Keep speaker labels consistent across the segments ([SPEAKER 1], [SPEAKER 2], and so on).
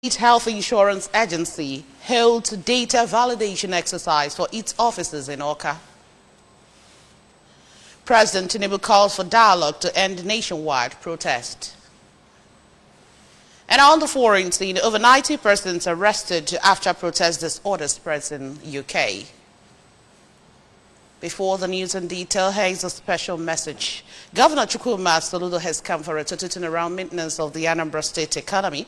[SPEAKER 1] State Health Insurance Agency holds data validation exercise for its offices in Awka. President Tinubu calls for dialogue to end nationwide protest. And on the foreign scene, over 90 persons arrested after protest disorder spreads in UK. Before the news in detail, here is a special message. Governor Chukwuma Soludo has come for a total turnaround maintenance of the Anambra State economy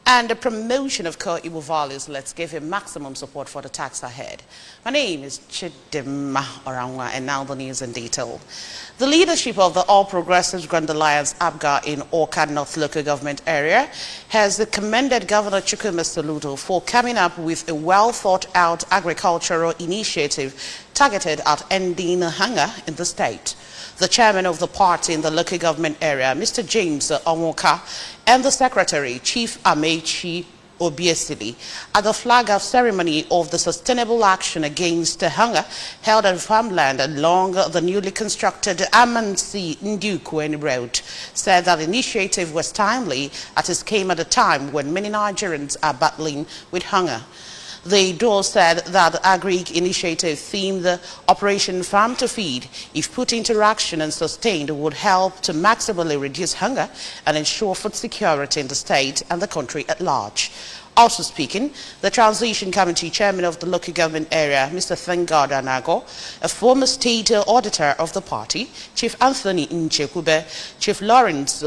[SPEAKER 1] and the promotion of core Igbo values. Let's give him maximum support for the tax ahead. My name is Chidima Orangwa, and now the news in detail. The leadership of the All Progressives Grand Alliance APGA in Awka North local government area has commended Governor Chukwuma Soludo for coming up with a well-thought-out agricultural initiative targeted at ending hunger in the state. The chairman of the party in the local government area, Mr. James Onwoka, and the secretary, Chief Amechi Obiesili, at the flag-off ceremony of the Sustainable Action Against Hunger held on farmland along the newly constructed Amansi Ndukweni Road, said that the initiative was timely as it came at a time when many Nigerians are battling with hunger. The DOE said that the Agri initiative themed Operation Farm to Feed, if put into action and sustained, would help to maximally reduce hunger and ensure food security in the state and the country at large. Also speaking, the Transition Committee Chairman of the local government area, Mr. Thangad Anago, a former state auditor of the party, Chief Anthony Nchekube, Chief Lawrence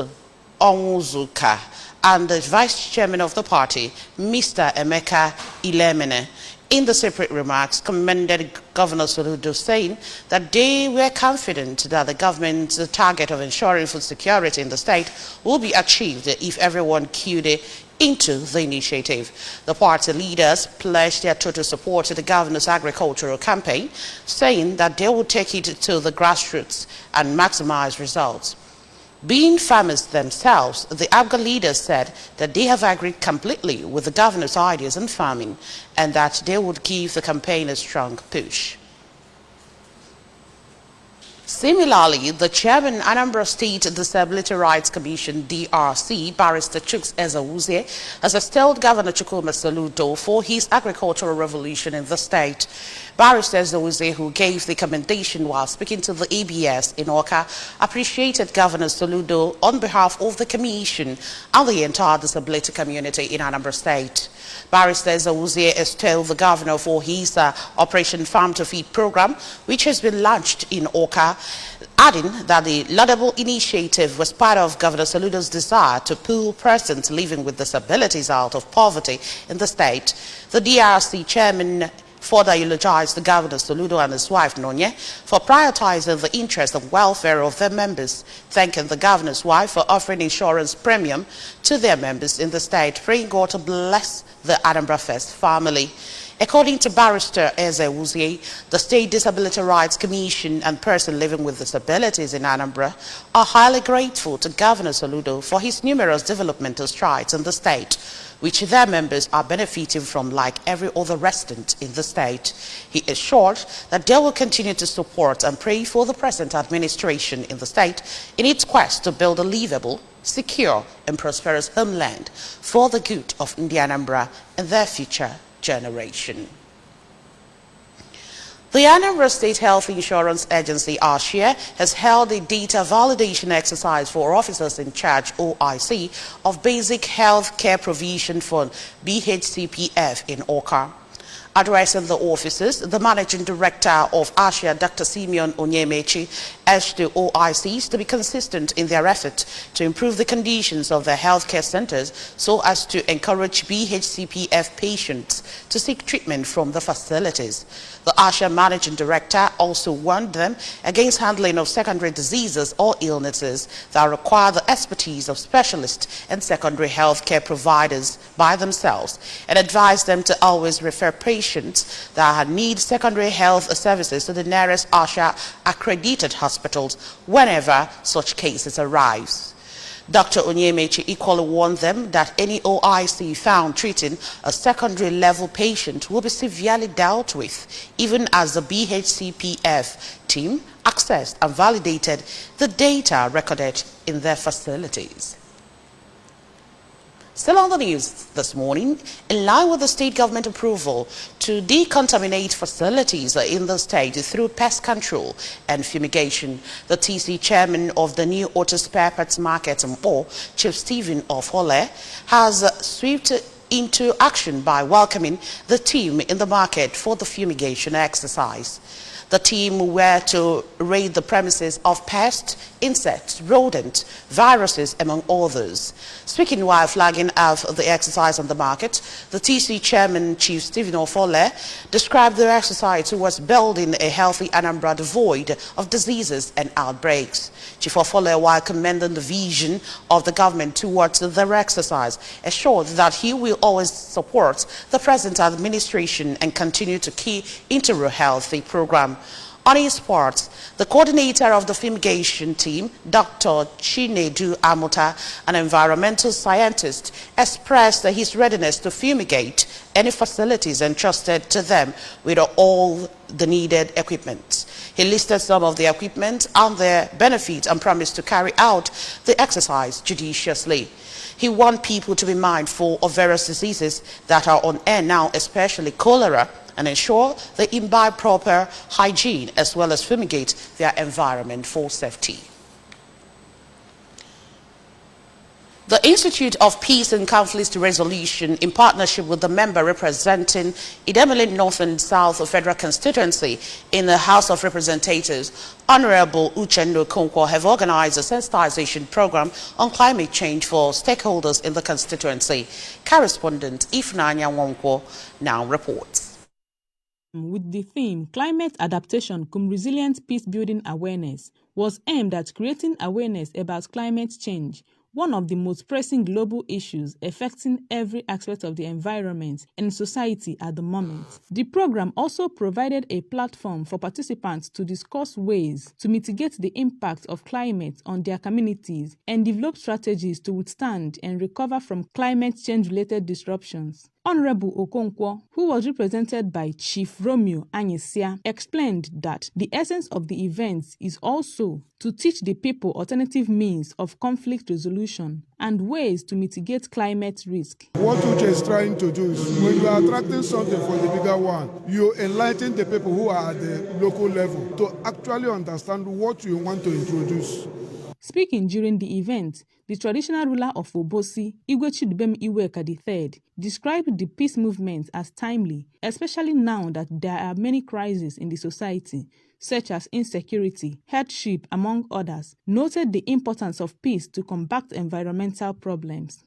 [SPEAKER 1] Onwuzuka, and the Vice Chairman of the party, Mr. Emeka Ilemene, in the separate remarks, commended Governor Soludo, saying that they were confident that the government's target of ensuring food security in the state will be achieved if everyone keyed into the initiative. The party leaders pledged their total support to the governor's agricultural campaign, saying that they will take it to the grassroots and maximize results. Being farmers themselves, the APGA leaders said that they have agreed completely with the governor's ideas on farming and that they would give the campaign a strong push. Similarly, the chairman Anambra State Disability Rights Commission DRC, Barrister Chuks Ezewuzie, has extolled Governor Chukwuma Soludo for his agricultural revolution in the state. Barrister Ezewuzie, who gave the commendation while speaking to the ABS in Awka, appreciated Governor Soludo on behalf of the commission and the entire disability community in Anambra State. Barrister Ezewuzie extolled the governor for his Operation Farm to Feed program, which has been launched in Awka, adding that the laudable initiative was part of Governor Soludo's desire to pull persons living with disabilities out of poverty in the state. The DRC chairman further eulogized the Governor Soludo and his wife Nonye for prioritizing the interest and welfare of their members, thanking the governor's wife for offering insurance premium to their members in the state, praying God to bless the Anambra First family. According to Barrister Ezewuzie, the State Disability Rights Commission and persons living with disabilities in Anambra are highly grateful to Governor Soludo for his numerous developmental strides in the state, which their members are benefiting from like every other resident in the state. He assured that they will continue to support and pray for the present administration in the state in its quest to build a livable, secure and prosperous homeland for the good of Anambra and their future generation. The Unrest State Health Insurance Agency, ASHIA, has held a data validation exercise for officers in charge, OIC, of basic health care provision for BHCPF in Awka. Addressing the officers, the Managing Director of ASHIA, Dr. Simeon Onyemechi, urged the OICs to be consistent in their effort to improve the conditions of their healthcare centers so as to encourage BHCPF patients to seek treatment from the facilities. The ASHIA Managing Director also warned them against handling of secondary diseases or illnesses that require the expertise of specialists and secondary healthcare providers by themselves, and advised them to always refer patients that need secondary health services to the nearest ASHA accredited hospitals whenever such cases arise. Dr. Onyemechi equally warned them that any OIC found treating a secondary level patient will be severely dealt with, even as the BHCPF team accessed and validated the data recorded in their facilities. Still on the news this morning, in line with the state government approval to decontaminate facilities in the state through pest control and fumigation, the TC chairman of the new auto spare parts market, Chief Stephen Ofole, has swept into action by welcoming the team in the market for the fumigation exercise. The team were to raid the premises of pests, insects, rodents, viruses, among others. Speaking while flagging out the exercise on the market, the TC chairman, Chief Stephen Ofole, described the exercise was building a healthy Anambra devoid of diseases and outbreaks. Chief Ofole, while commending the vision of the government towards the exercise, assured that he will always support the present administration and continue to key into a healthy program. On his part, the coordinator of the fumigation team, Dr. Chinedu Amuta, an environmental scientist, expressed his readiness to fumigate any facilities entrusted to them with all the needed equipment. He listed some of the equipment and their benefits and promised to carry out the exercise judiciously. He warned people to be mindful of various diseases that are on air now, especially cholera, and ensure they imbibe proper hygiene as well as fumigate their environment for safety. The Institute of Peace and Conflict Resolution, in partnership with the member representing Idemili North and South Federal Constituency in the House of Representatives, Honorable Uchendu Okonkwo, have organized a sensitization program on climate change for stakeholders in the constituency. Correspondent Ifnanya Nwankwo now reports.
[SPEAKER 2] With the theme Climate Adaptation cum Resilient Peace-Building Awareness was aimed at creating awareness about climate change, one of the most pressing global issues affecting every aspect of the environment and society at the moment. The program also provided a platform for participants to discuss ways to mitigate the impact of climate on their communities and develop strategies to withstand and recover from climate change-related disruptions. Honorable Okonkwo, who was represented by Chief Romeo Anyisia, explained that the essence of the event is also to teach the people alternative means of conflict resolution and ways to mitigate climate risk.
[SPEAKER 3] What Uche is trying to do is, when you are attracting something for the bigger one, you enlighten the people who are at the local level to actually understand what you want to introduce.
[SPEAKER 2] Speaking during the event, the traditional ruler of Obosi, Igwe Chidubem Iweka III, described the peace movement as timely, especially now that there are many crises in the society, such as insecurity, hardship, among others, noted the importance of peace to combat environmental problems.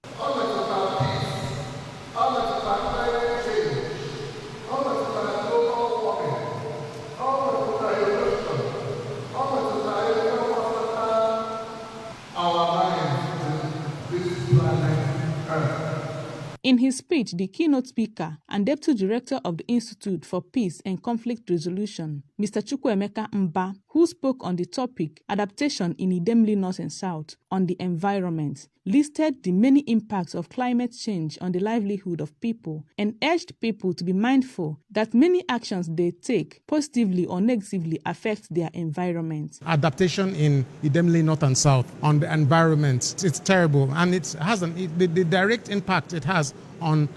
[SPEAKER 2] In his speech, the keynote speaker and deputy director of the Institute for Peace and Conflict Resolution, Mr. Chukwuemeka Mba, who spoke on the topic Adaptation in Idemili North and South on the environment, listed the many impacts of climate change on the livelihood of people and urged people to be mindful that many actions they take positively or negatively affect their environment.
[SPEAKER 4] Adaptation in Idemili North and South on the environment, it's terrible, and it has the direct impact it has on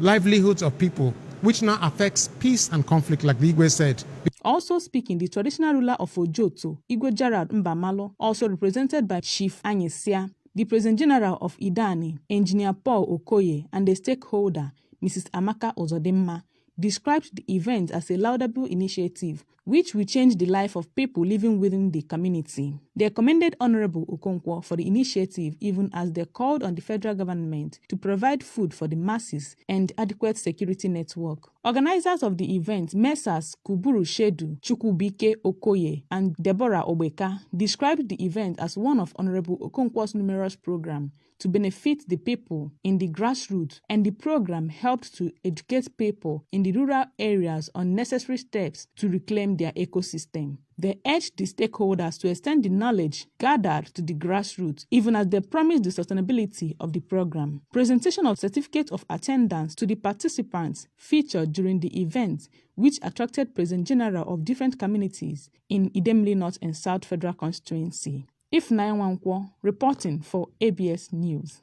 [SPEAKER 4] livelihoods of people, which now affects peace and conflict, like the Igwe said.
[SPEAKER 2] Also speaking, the traditional ruler of Ojoto, Igwe Gerald Mbamalo, also represented by Chief Anyisia, the President General of Idani, Engineer Paul Okoye, and the stakeholder, Mrs. Amaka Ozodimma, described the event as a laudable initiative which will change the life of people living within the community. They commended Honorable Okonkwo for the initiative, even as they called on the federal government to provide food for the masses and adequate security network. Organizers of the event, Messrs. Kuburu Shedu, Chukwubike Okoye, and Deborah Obeka, described the event as one of Honorable Okonkwo's numerous programs to benefit the people in the grassroots, and the program helped to educate people in the rural areas on necessary steps to reclaim their ecosystem. They urged the stakeholders to extend the knowledge gathered to the grassroots, even as they promised the sustainability of the program. Presentation of certificate of attendance to the participants featured during the event, which attracted President General of different communities in Idemili North and South Federal Constituency. Ifnanya Nwankwo reporting for ABS News.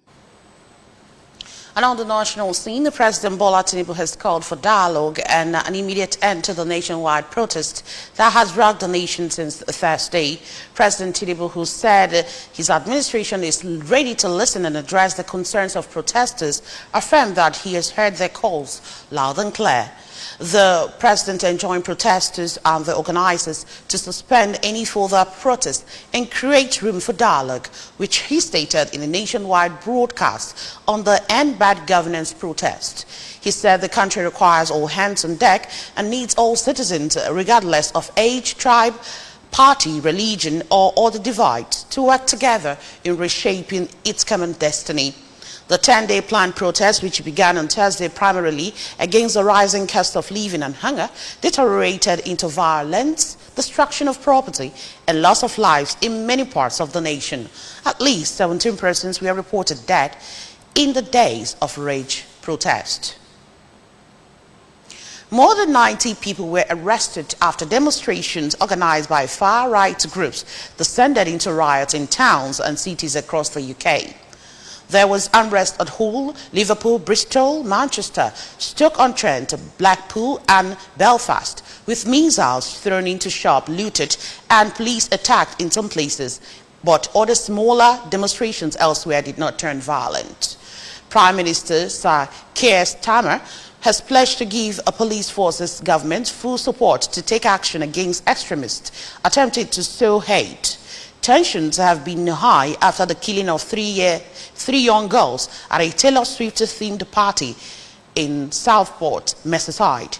[SPEAKER 1] And on the national scene, the President Bola Tinubu has called for dialogue and an immediate end to the nationwide protest that has rocked the nation since Thursday. President Tinubu, who said his administration is ready to listen and address the concerns of protesters, affirmed that he has heard their calls loud and clear. The president enjoined protesters and the organizers to suspend any further protest and create room for dialogue, which he stated in a nationwide broadcast on the End Bad Governance protest. He said the country requires all hands on deck and needs all citizens, regardless of age, tribe, party, religion, or other divides, to work together in reshaping its common destiny. The 10-day planned protest, which began on Thursday primarily against the rising cost of living and hunger, deteriorated into violence, destruction of property, and loss of lives in many parts of the nation. At least 17 persons were reported dead in the days of rage protest. More than 90 people were arrested after demonstrations organized by far-right groups descended into riots in towns and cities across the UK. There was unrest at Hull, Liverpool, Bristol, Manchester, Stoke-on-Trent, Blackpool and Belfast, with missiles thrown into shops, looted and police attacked in some places, but other smaller demonstrations elsewhere did not turn violent. Prime Minister Sir Keir Starmer has pledged to give a police force's government full support to take action against extremists attempting to sow hate. Tensions have been high after the killing of three young girls at a Taylor Swift-themed party in Southport, Merseyside.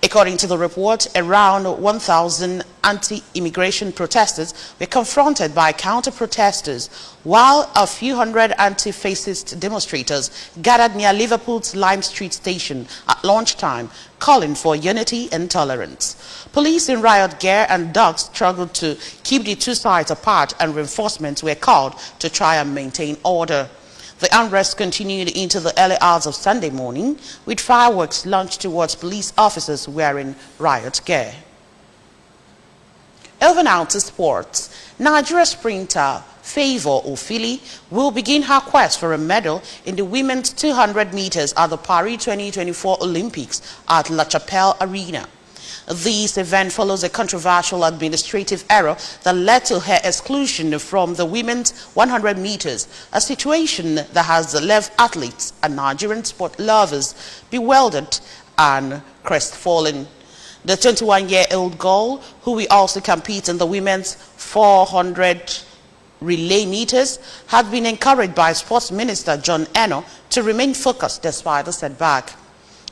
[SPEAKER 1] According to the report, around 1,000 anti-immigration protesters were confronted by counter-protesters, while a few hundred anti-fascist demonstrators gathered near Liverpool's Lime Street station at lunchtime, calling for unity and tolerance. Police in riot gear and dogs struggled to keep the two sides apart, and reinforcements were called to try and maintain order. The unrest continued into the early hours of Sunday morning, with fireworks launched towards police officers wearing riot gear. Over now to sports. Nigeria sprinter Favour Ofili will begin her quest for a medal in the women's 200 meters at the Paris 2024 Olympics at La Chapelle Arena. This event follows a controversial administrative error that led to her exclusion from the women's 100 meters, a situation that has left athletes and Nigerian sport lovers bewildered and crestfallen. The 21-year-old girl, who will also compete in the women's 400 relay meters, had been encouraged by Sports Minister John Eno to remain focused despite the setback.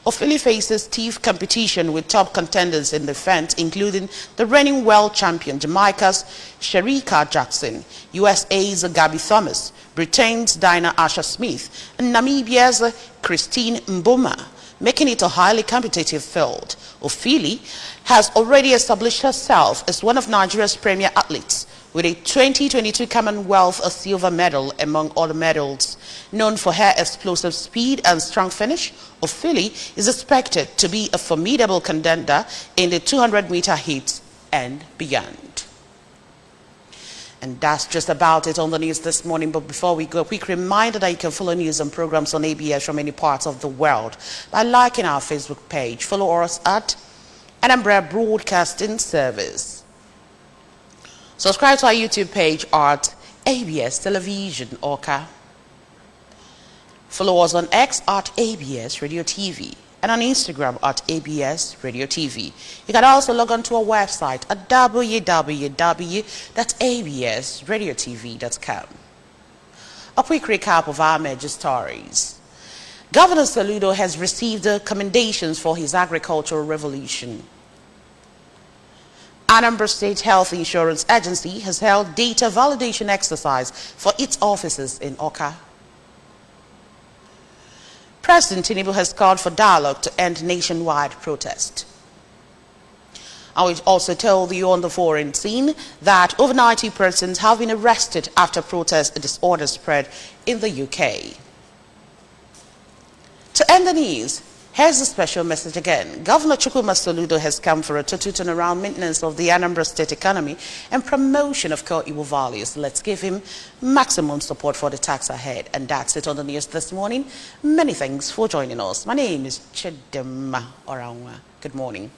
[SPEAKER 1] Ofili faces stiff competition with top contenders in the event, including the reigning world champion Jamaica's Shericka Jackson, USA's Gabby Thomas, Britain's Dinah Asher-Smith, and Namibia's Christine Mboma, making it a highly competitive field. Ofili has already established herself as one of Nigeria's premier athletes, with a 2022 Commonwealth silver medal among other medals. Known for her explosive speed and strong finish, Ofili is expected to be a formidable contender in the 200-meter heats and beyond. And that's just about it on the news this morning. But before we go, a quick reminder that you can follow news and programs on ABS from any parts of the world by liking our Facebook page. Follow us at Anambra Broadcasting Service. Subscribe to our YouTube page at ABS Television Oka. Follow us on X at ABS Radio TV and on Instagram at ABS Radio TV. You can also log on to our website at www.absradiotv.com. A quick recap of our major stories. Governor Soludo has received commendations for his agricultural revolution. Anambra State Health Insurance Agency has held data validation exercise for its offices in Oka. President Tinubu has called for dialogue to end nationwide protest. I will also tell you on the foreign scene that over 90 persons have been arrested after protest disorder spread in the UK. To end the news, Here's a special message again. Governor Chukwuma Soludo has come for a total turnaround maintenance of the Anambra State economy and promotion of core Igbo values. Let's give him maximum support for the tax ahead. And that's it on the news this morning. Many thanks for joining us. My name is Chidema Oranwa. Good morning.